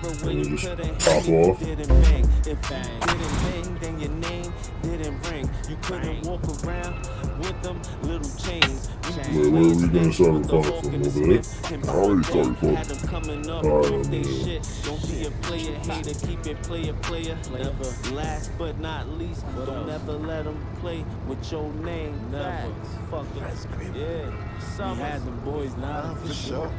And then just pop off. Didn't bang. If it didn't bang, then your name didn't ring. You couldn't walk around with them little chains. Where are we gonna start recording from over there? I already started recording. Had them coming up Alright, off they man. shit. Don't be a player, hater, keep it player. Never last but not least, don't ever let them play with your name. Never. Fuckers. Yeah. We had them boys now. For sure.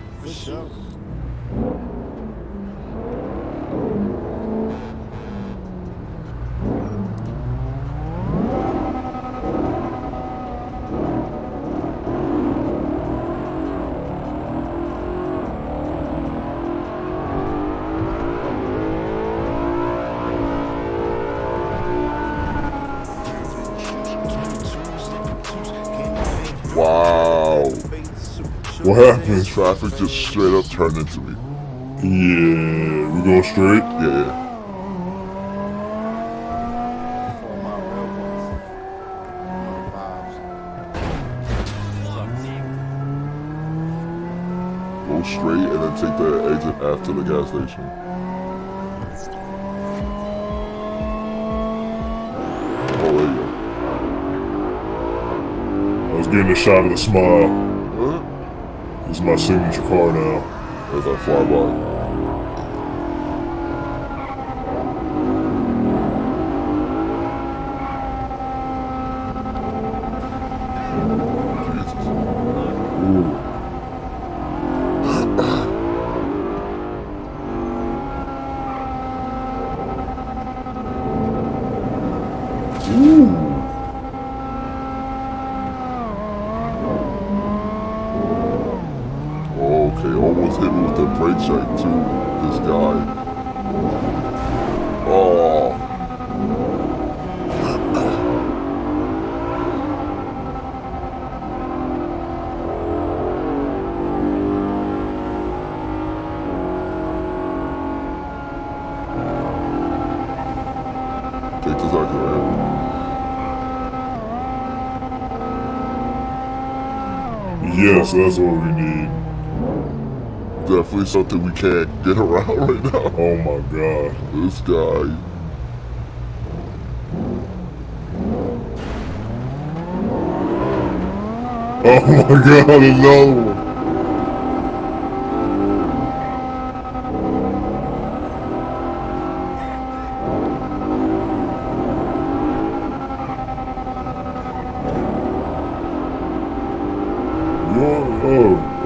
Wow. What happened? Traffic just straight up turned into me. Yeah, we going straight? Yeah. Go straight and then take the exit after the gas station. Oh, there you go. I was getting a shot of the smile. Huh? This is my signature car now. As I fly by. Jesus. Ooh. Ooh. Okay, almost hit me with the brake check too, this guy. Oh. Take this out here, man. Yes, that's what we need. Definitely something we can't get around right now. Oh my god. This guy. Oh my god, another one.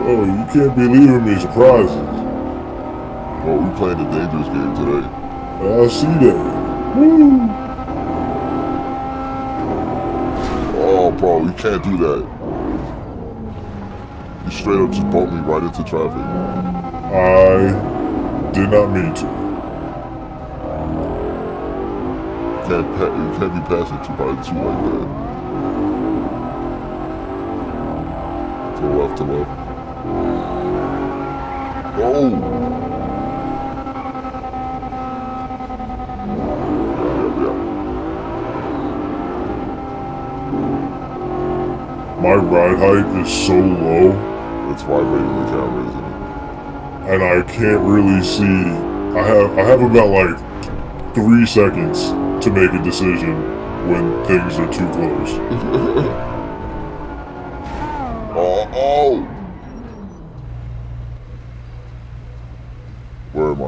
Oh, you can't be leaving me surprises. Oh, we playing a dangerous game today. I see that. Woo. Oh, bro, you can't do that. You straight up just bumped me right into traffic. I did not mean to. You can't be passing two by two like that. To left. Oh! Yeah. My ride height is so low. It's vibrating the camera, isn't it? And I can't really see. I have about like 3 seconds to make a decision when things are too close. Oh! Where am I?